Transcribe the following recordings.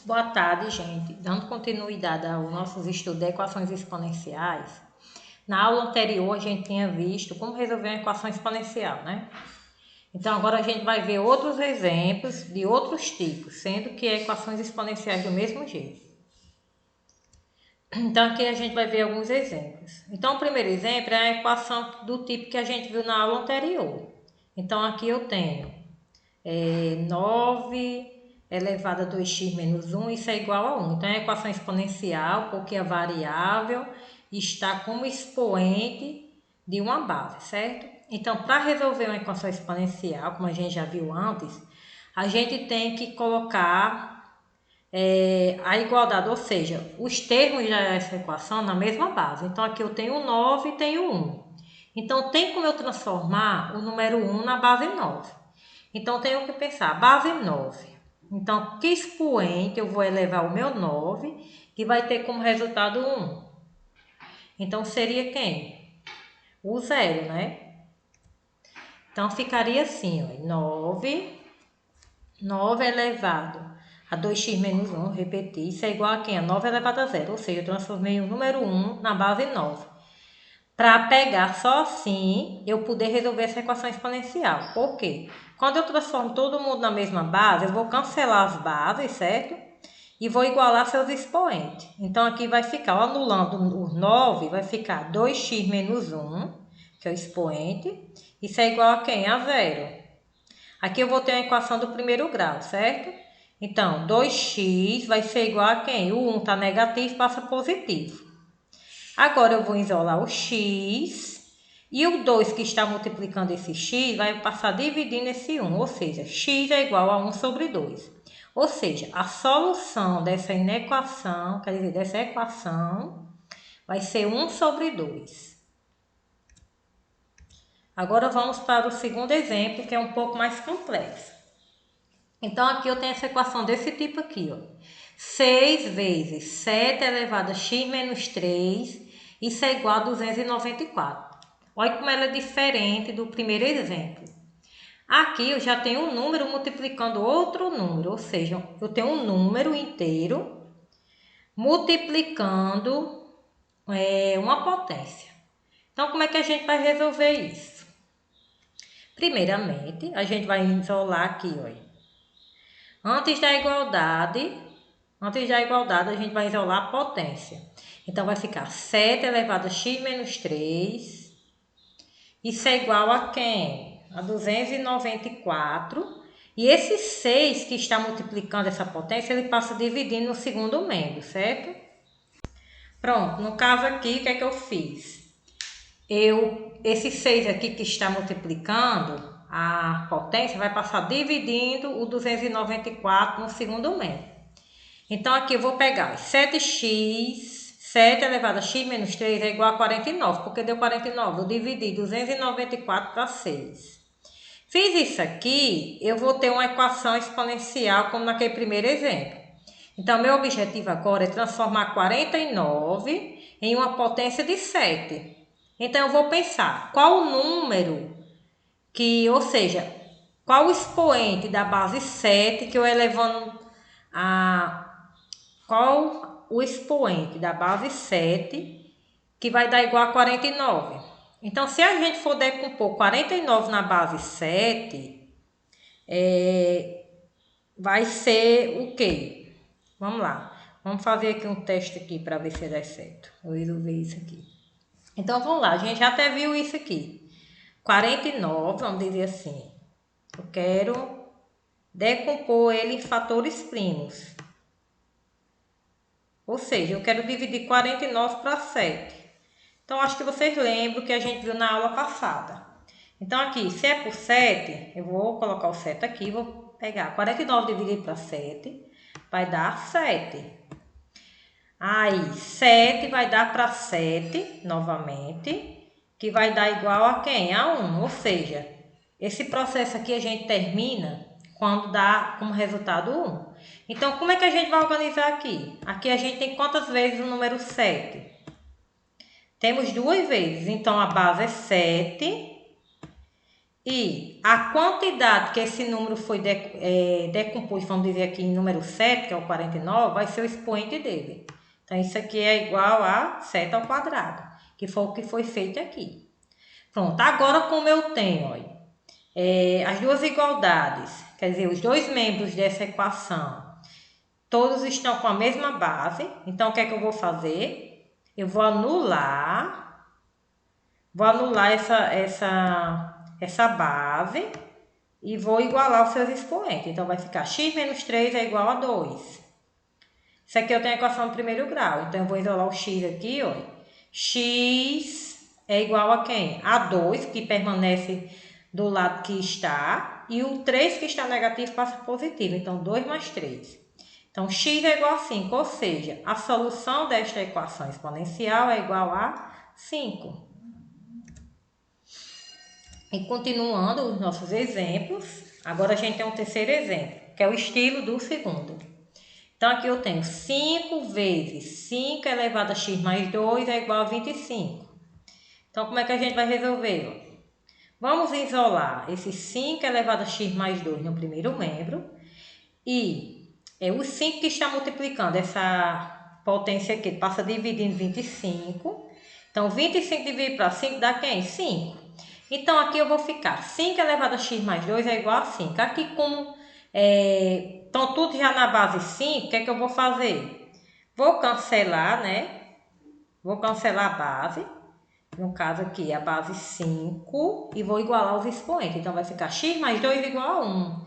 Boa tarde, gente. Dando continuidade ao nosso estudo de equações exponenciais, na aula anterior a gente tinha visto como resolver uma equação exponencial, né? Então agora a gente vai ver outros exemplos de outros tipos, sendo que é equações exponenciais do mesmo jeito. Então aqui a gente vai ver alguns exemplos. Então o primeiro exemplo é a equação do tipo que a gente viu na aula anterior. Então aqui eu tenho 9 elevado a 2x menos 1, isso é igual a 1. Então, é a equação exponencial, porque a variável está como expoente de uma base, certo? Então, para resolver uma equação exponencial, como a gente já viu antes, a gente tem que colocar a igualdade, ou seja, os termos dessa equação na mesma base. Então, aqui eu tenho 9 e tenho 1. Então, tem como eu transformar o número 1 na base 9. Então, tenho que pensar, base 9. Então, que expoente eu vou elevar o meu 9, que vai ter como resultado 1? Então, seria quem? O zero, né? Então, ficaria assim, ó, 9 elevado a 2x menos 1, repetir, isso é igual a quem? A 9 elevado a 0, ou seja, eu transformei o número 1 na base 9. Para pegar só assim, eu poder resolver essa equação exponencial. Por quê? Quando eu transformo todo mundo na mesma base, eu vou cancelar as bases, certo? E vou igualar seus expoentes. Então, aqui vai ficar, anulando o 9, vai ficar 2x menos 1, que é o expoente. Isso é igual a quem? A 0. Aqui eu vou ter a equação do primeiro grau, certo? Então, 2x vai ser igual a quem? O 1 está negativo, passa positivo. Agora eu vou isolar o x e o 2 que está multiplicando esse x vai passar dividindo esse 1, ou seja, x é igual a 1 sobre 2. Ou seja, a solução dessa inequação, quer dizer, dessa equação, vai ser 1 sobre 2. Agora vamos para o segundo exemplo, que é um pouco mais complexo. Então aqui eu tenho essa equação desse tipo aqui, ó. 6 vezes 7 elevado a x menos 3, isso é igual a 294. Olha como ela é diferente do primeiro exemplo. Aqui eu já tenho um número multiplicando outro número, ou seja, eu tenho um número inteiro multiplicando uma potência. Então, como é que a gente vai resolver isso? Primeiramente, a gente vai isolar aqui, olha. Antes da igualdade, a gente vai isolar a potência. Então, vai ficar 7 elevado a x menos 3. Isso é igual a quem? A 294. E esse 6 que está multiplicando essa potência, ele passa dividindo no segundo membro, certo? Pronto, no caso aqui, o que é que eu fiz? Esse 6 aqui que está multiplicando a potência, vai passar dividindo o 294 no segundo membro. Então, aqui eu vou pegar 7x, 7 elevado a x menos 3 é igual a 49, porque deu 49. Eu dividi 294 para 6. Fiz isso aqui, eu vou ter uma equação exponencial, como naquele primeiro exemplo. Então, meu objetivo agora é transformar 49 em uma potência de 7. Então, eu vou pensar qual o número ou seja, qual o expoente da base 7 que eu elevando qual o expoente da base 7 que vai dar igual a 49. Então, se a gente for decompor 49 na base 7, vai ser o quê? Vamos lá. Vamos fazer aqui um teste aqui para ver se dá certo. Eu resolver isso aqui. Então, vamos lá. A gente já até viu isso aqui. 49, vamos dizer assim. Eu quero decompor ele em fatores primos. Ou seja, eu quero dividir 49 para 7. Então, acho que vocês lembram que a gente viu na aula passada. Então, aqui, se é por 7, eu vou colocar o 7 aqui, vou pegar 49 dividido para 7, vai dar 7. Aí, 7 vai dar para 7, novamente, que vai dar igual a quem? A 1. Ou seja, esse processo aqui a gente termina quando dá como resultado 1. Então, como é que a gente vai organizar aqui? Aqui a gente tem quantas vezes o número 7? Temos 2 vezes. Então, a base é 7 E a quantidade que esse número foi decomposto, vamos dizer aqui em número 7, que é o 49, vai ser o expoente dele. Então, isso aqui é igual a 7 ao quadrado, que foi o que foi feito aqui. Pronto, agora como eu tenho as duas igualdades, quer dizer, os dois membros dessa equação, todos estão com a mesma base, então o que é que eu vou fazer? Eu vou anular essa base e vou igualar os seus expoentes. Então, vai ficar x menos 3 é igual a 2. Isso aqui eu tenho a equação do primeiro grau. Então, eu vou isolar o x aqui, ó. X é igual a quem? A 2, que permanece do lado que está. E o 3 que está negativo passa positivo. Então, 2 mais 3. Então, x é igual a 5. Ou seja, a solução desta equação exponencial é igual a 5. E continuando os nossos exemplos, agora a gente tem um terceiro exemplo, que é o estilo do segundo. Então, aqui eu tenho 5 vezes 5 elevado a x mais 2 é igual a 25. Então, como é que a gente vai resolver? Vamos isolar esse 5 elevado a x mais 2 no primeiro membro. E o 5 que está multiplicando essa potência aqui passa dividindo 25. Então, 25 dividido para 5 dá quem? 5. Então, aqui eu vou ficar 5 elevado a x mais 2 é igual a 5. Aqui, como estão tudo já na base 5, o que é que eu vou fazer? Vou cancelar, né? Vou cancelar a base. No caso aqui, a base 5. E vou igualar os expoentes. Então, vai ficar x mais 2 igual a 1.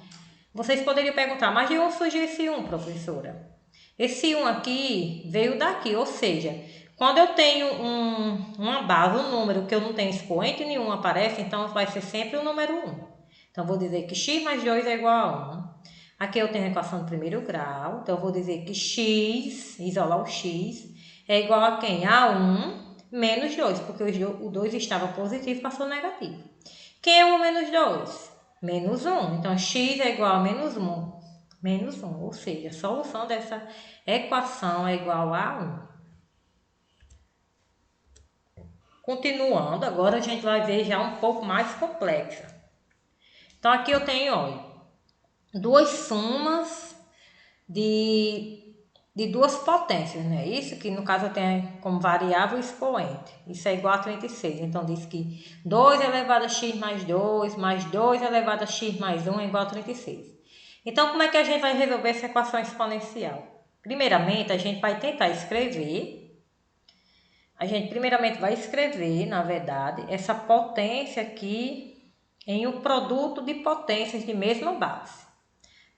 Vocês poderiam perguntar, mas de onde surgiu esse 1, professora? Esse 1 aqui veio daqui, ou seja, quando eu tenho uma base, um número que eu não tenho expoente nenhum aparece, então vai ser sempre o número 1. Então, vou dizer que x mais 2 é igual a 1. Aqui eu tenho a equação do primeiro grau, então eu vou dizer que x, isolar o x, é igual a quem? A 1 menos 2, porque o 2 estava positivo e passou negativo. Quem é o menos 2? Menos 1. Então, x é igual a menos 1. Menos 1, ou seja, a solução dessa equação é igual a 1. Continuando, agora a gente vai ver já um pouco mais complexa. Então, aqui eu tenho, olha, duas sumas de duas potências, né? Isso que no caso eu tenho como variável expoente. Isso é igual a 36. Então, diz que 2 elevado a x mais 2 elevado a x mais 1 é igual a 36. Então, como é que a gente vai resolver essa equação exponencial? Primeiramente, a gente vai tentar escrever. A gente primeiramente vai escrever, na verdade, essa potência aqui em um produto de potências de mesma base.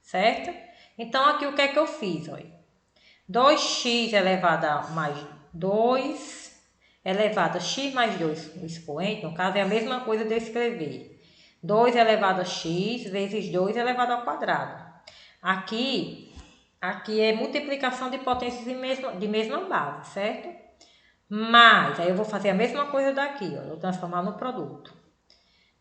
Certo? Então, aqui o que é que eu fiz? Olha. 2x elevado a mais 2 elevado a x mais 2, o expoente, no caso, é a mesma coisa de eu escrever 2 elevado a x vezes 2 elevado ao quadrado. Aqui é multiplicação de potências de mesma base, certo? Mas, aí eu vou fazer a mesma coisa daqui, ó, eu vou transformar no produto.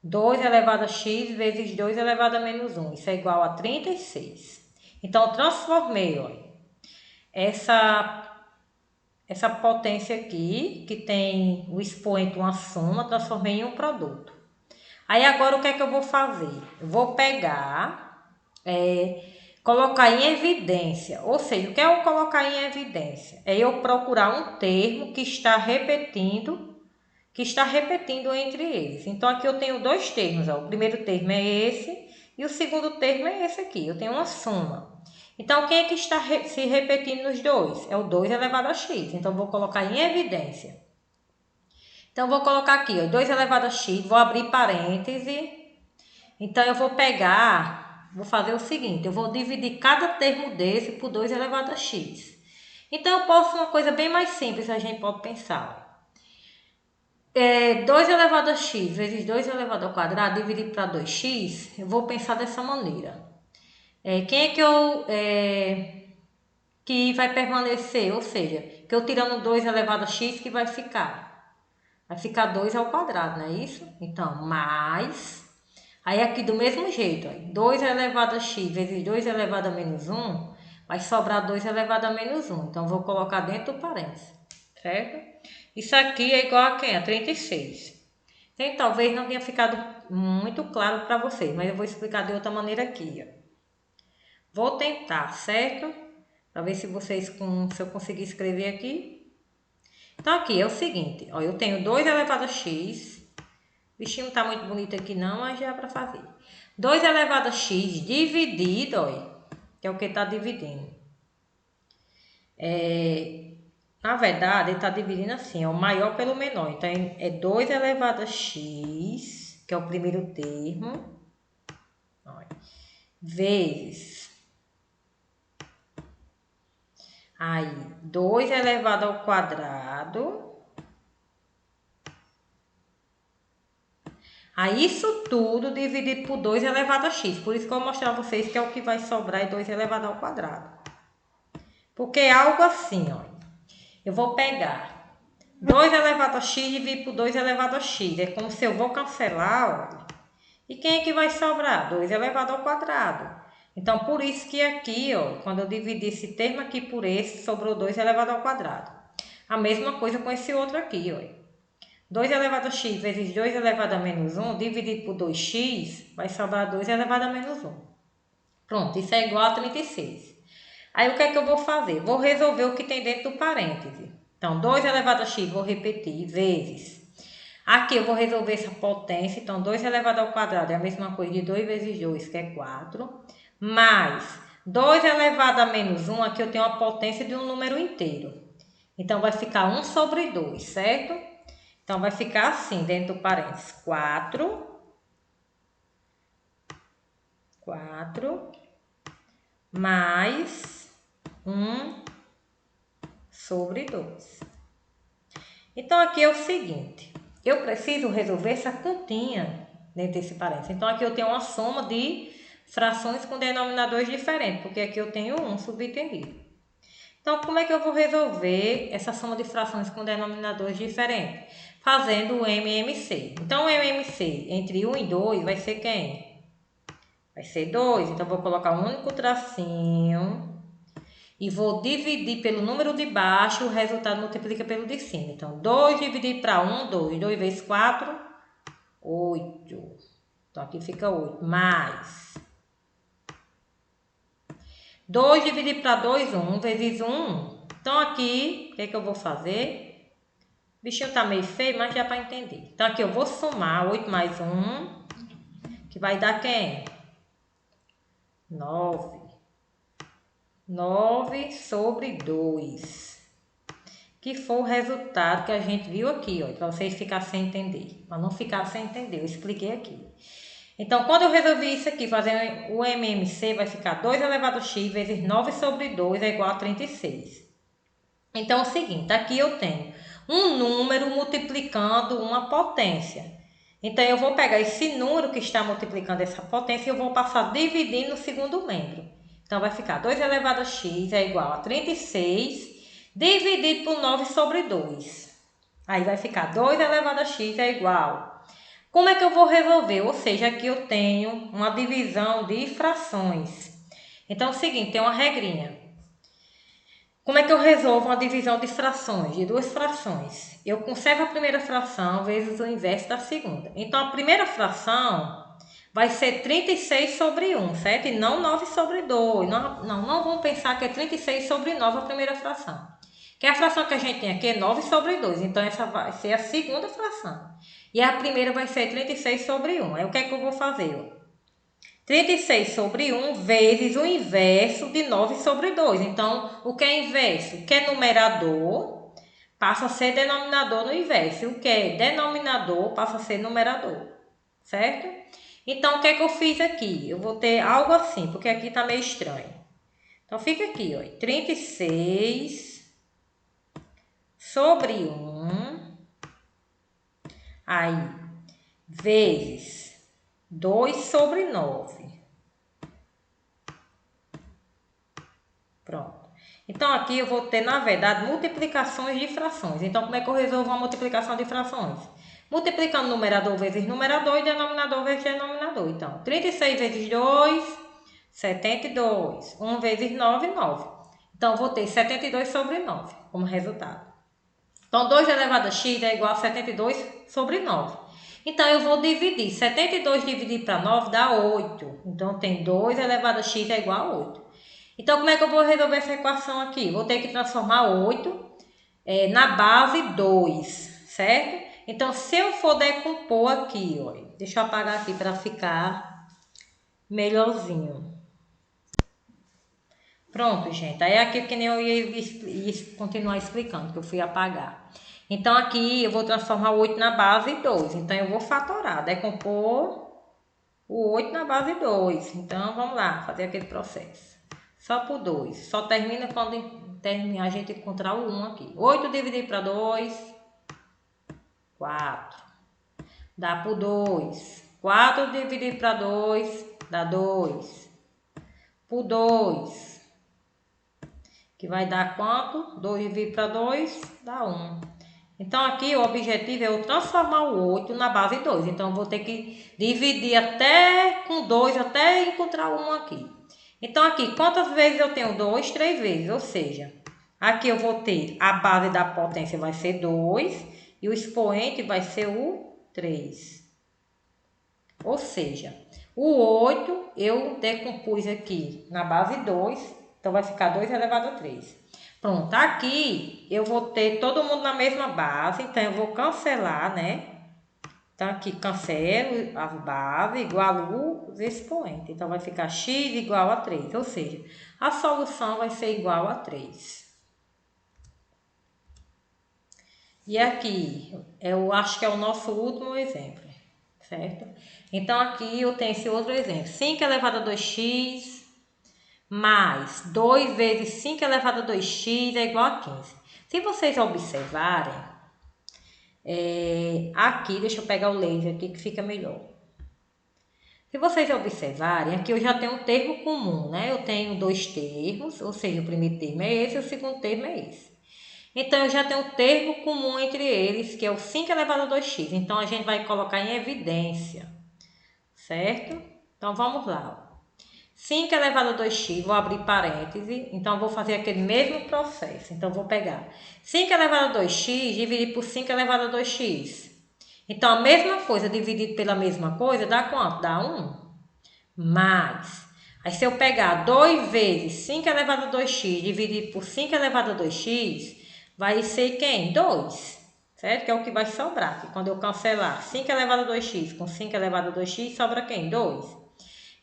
2 elevado a x vezes 2 elevado a menos 1, isso é igual a 36. Então, eu transformei, ó, essa potência aqui, que tem o expoente, uma soma, transformei em um produto. Aí agora o que é que eu vou fazer? Eu vou pegar, colocar em evidência. Ou seja, o que é eu colocar em evidência? É eu procurar um termo que está repetindo entre eles. Então, aqui eu tenho dois termos. Ó. O primeiro termo é esse e o segundo termo é esse aqui. Eu tenho uma soma. Então, quem é que está se repetindo nos dois? É o 2 elevado a x. Então, vou colocar em evidência. Então, vou colocar aqui, ó, 2 elevado a x, vou abrir parêntese. Então, eu vou pegar, vou fazer o seguinte, eu vou dividir cada termo desse por 2 elevado a x. Então, eu posso uma coisa bem mais simples, a gente pode pensar. 2 elevado a x vezes 2 elevado ao quadrado dividido para 2x, eu vou pensar dessa maneira. Quem é que que vai permanecer? Ou seja, que eu tirando 2 elevado a x, que vai ficar? Vai ficar 2 ao quadrado, não é isso? Então, mais... Aí aqui do mesmo jeito, ó, 2 elevado a x vezes 2 elevado a menos 1, vai sobrar 2 elevado a menos 1. Então, vou colocar dentro do parênteses, certo? Isso aqui é igual a quem? A 36. Então, talvez não tenha ficado muito claro para vocês, mas eu vou explicar de outra maneira aqui, ó. Vou tentar, certo? Para ver se se eu conseguir escrever aqui. Então, aqui é o seguinte, ó, eu tenho 2 elevado a x. O bichinho não tá muito bonito aqui não, mas já é para fazer. 2 elevado a x dividido, ó, que é o que tá dividindo. Na verdade, ele tá dividindo assim, ó, o maior pelo menor. Então, é 2 elevado a x, que é o primeiro termo, ó, vezes... Aí, 2 elevado ao quadrado. Aí, isso tudo dividido por 2 elevado a x. Por isso que eu vou mostrar a vocês que é o que vai sobrar é 2 elevado ao quadrado. Porque é algo assim, ó. Eu vou pegar 2 elevado a x e dividir por 2 elevado a x. É como se eu vou cancelar, ó. E quem é que vai sobrar? 2 elevado ao quadrado. Então, por isso que aqui, ó, quando eu dividi esse termo aqui por esse, sobrou 2 elevado ao quadrado. A mesma coisa com esse outro aqui, ó. 2 elevado a x vezes 2 elevado a menos 1, dividido por 2x, vai sobrar 2 elevado a menos 1. Pronto, isso é igual a 36. Aí, o que é que eu vou fazer? Vou resolver o que tem dentro do parêntese. Então, 2 elevado a x, vou repetir, vezes... Aqui eu vou resolver essa potência, então 2 elevado ao quadrado é a mesma coisa de 2 vezes 2, que é 4, mais 2 elevado a menos 1, aqui eu tenho a potência de um número inteiro. Então, vai ficar 1 sobre 2, certo? Então, vai ficar assim, dentro do parênteses, 4 mais 1 sobre 2. Então, aqui é o seguinte, eu preciso resolver essa continha dentro desse parênteses. Então, aqui eu tenho uma soma de frações com denominadores diferentes, porque aqui eu tenho 1 subentendido. Então, como é que eu vou resolver essa soma de frações com denominadores diferentes? Fazendo o MMC. Então, o MMC entre 1 e 2 vai ser quem? Vai ser 2. Então, eu vou colocar um único tracinho e vou dividir pelo número de baixo, o resultado multiplica pelo de cima. Então, 2 dividido para 1, 2. 2 vezes 4, 8. Então, aqui fica 8. Mais 2 dividido para 2, 1. 1 vezes 1. Então, aqui, o que é que eu vou fazer? O bichinho tá meio feio, mas já para entender. Então, aqui eu vou somar 8 mais 1, que vai dar quem? 9. 9 sobre 2. Que foi o resultado que a gente viu aqui, ó, para vocês ficarem sem entender. Para não ficar sem entender, eu expliquei aqui. Então, quando eu resolvi isso aqui, fazer o MMC, vai ficar 2 elevado a x vezes 9 sobre 2 é igual a 36. Então, é o seguinte, aqui eu tenho um número multiplicando uma potência. Então, eu vou pegar esse número que está multiplicando essa potência e eu vou passar dividindo no segundo membro. Então, vai ficar 2 elevado a x é igual a 36 dividido por 9 sobre 2. Aí, vai ficar 2 elevado a x é igual. Como é que eu vou resolver? Ou seja, aqui eu tenho uma divisão de frações. Então, é o seguinte, tem uma regrinha. Como é que eu resolvo uma divisão de frações, de duas frações? Eu conservo a primeira fração vezes o inverso da segunda. Então, a primeira fração vai ser 36 sobre 1, certo? E não 9 sobre 2. Não vamos pensar que é 36 sobre 9 a primeira fração. Que a fração que a gente tem aqui é 9 sobre 2. Então, essa vai ser a segunda fração. E a primeira vai ser 36 sobre 1. Aí, o que é que eu vou fazer? 36 sobre 1 vezes o inverso de 9 sobre 2. Então, o que é inverso? O que é numerador passa a ser denominador no inverso. O que é denominador passa a ser numerador. Certo? Então, o que é que eu fiz aqui? Eu vou ter algo assim, porque aqui está meio estranho. Então, fica aqui, ó. 36 sobre 1. Aí, vezes 2 sobre 9. Pronto. Então, aqui eu vou ter, na verdade, multiplicações de frações. Então, como é que eu resolvo uma multiplicação de frações? Multiplicando numerador vezes numerador e denominador vezes denominador. Então, 36 vezes 2, 72. 1 vezes 9, 9. Então, vou ter 72 sobre 9 como resultado. Então, 2 elevado a x é igual a 72 sobre 9. Então, eu vou dividir. 72 dividido para 9 dá 8. Então, tem 2 elevado a x é igual a 8. Então, como é que eu vou resolver essa equação aqui? Vou ter que transformar 8 na base 2, certo? Então, se eu for decompor aqui, ó, deixa eu apagar aqui para ficar melhorzinho. Pronto, gente. Aí aqui que nem eu ia continuar explicando, que eu fui apagar. Então, aqui eu vou transformar o 8 na base 2. Então, eu vou fatorar, decompor o 8 na base 2. Então, vamos lá, fazer aquele processo. Só por 2. Só termina quando terminar a gente encontrar o 1 aqui. 8 dividido para 2, 4. Dá por 2. 4 dividido para 2, dá 2. Por 2. Que vai dar quanto? 2 dividido para 2, dá 1. Então, aqui o objetivo é eu transformar o 8 na base 2. Então, eu vou ter que dividir até com 2, até encontrar 1 aqui. Então, aqui, quantas vezes eu tenho 2? 3 vezes. Ou seja, aqui eu vou ter a base da potência vai ser 2 e o expoente vai ser o 3. Ou seja, o 8 eu decompus aqui na base 2. Então, vai ficar 2 elevado a 3. Pronto, aqui eu vou ter todo mundo na mesma base. Então, eu vou cancelar, né? Então, aqui cancelo as bases igual os expoentes. Então, vai ficar x igual a 3. Ou seja, a solução vai ser igual a 3. E aqui, eu acho que é o nosso último exemplo, certo? Então, aqui eu tenho esse outro exemplo. 5 elevado a 2x mais 2 vezes 5 elevado a 2x é igual a 15. Se vocês observarem, aqui, deixa eu pegar o laser aqui que fica melhor. Se vocês observarem, aqui eu já tenho um termo comum, né? Eu tenho 2 termos, ou seja, o primeiro termo é esse e o segundo termo é esse. Então, eu já tenho um termo comum entre eles, que é o 5 elevado a 2x. Então, a gente vai colocar em evidência, certo? Então, vamos lá. 5 elevado a 2x, vou abrir parêntese, então vou fazer aquele mesmo processo. Então, vou pegar 5 elevado a 2x, dividir por 5 elevado a 2x. Então, a mesma coisa dividido pela mesma coisa, dá quanto? Dá 1. Mais. Aí, se eu pegar 2 vezes 5 elevado a 2x, dividido por 5 elevado a 2x, vai ser quem? 2. Certo? Que é o que vai sobrar. Que quando eu cancelar 5 elevado a 2x com 5 elevado a 2x, sobra quem? 2.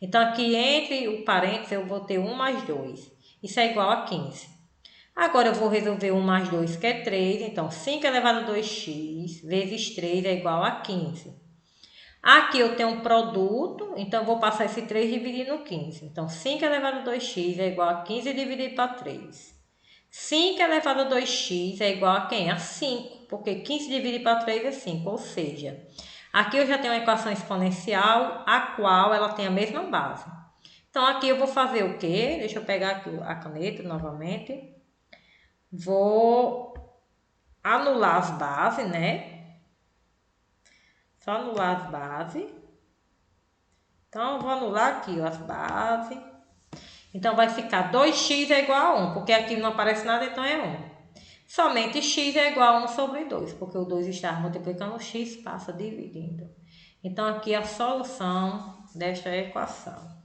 Então, aqui entre o parênteses, eu vou ter 1 mais 2. Isso é igual a 15. Agora, eu vou resolver 1 mais 2, que é 3. Então, 5 elevado a 2x vezes 3 é igual a 15. Aqui eu tenho um produto, então eu vou passar esse 3 dividindo no 15. Então, 5 elevado a 2x é igual a 15 dividido para 3. 5 elevado a 2x é igual a quem? A 5, porque 15 dividido para 3 é 5, ou seja, aqui eu já tenho uma equação exponencial, a qual ela tem a mesma base. Então, aqui eu vou fazer o quê? Deixa eu pegar aqui a caneta novamente. Vou anular as bases, né? Só anular as bases. Então, eu vou anular aqui as bases. Então, vai ficar 2x é igual a 1, porque aqui não aparece nada, então é 1. Somente x é igual a 1 sobre 2, porque o 2 está multiplicando o x, passa dividindo. Então, aqui é a solução desta equação.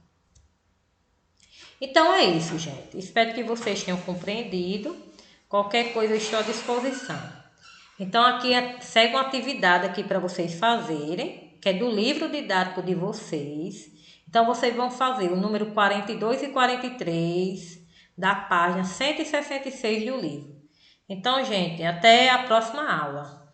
Então, é isso, gente. Espero que vocês tenham compreendido. Qualquer coisa, eu estou à disposição. Então, aqui segue uma atividade aqui para vocês fazerem, que é do livro didático de vocês. Então, vocês vão fazer o número 42 e 43 da página 166 do livro. Então, gente, até a próxima aula.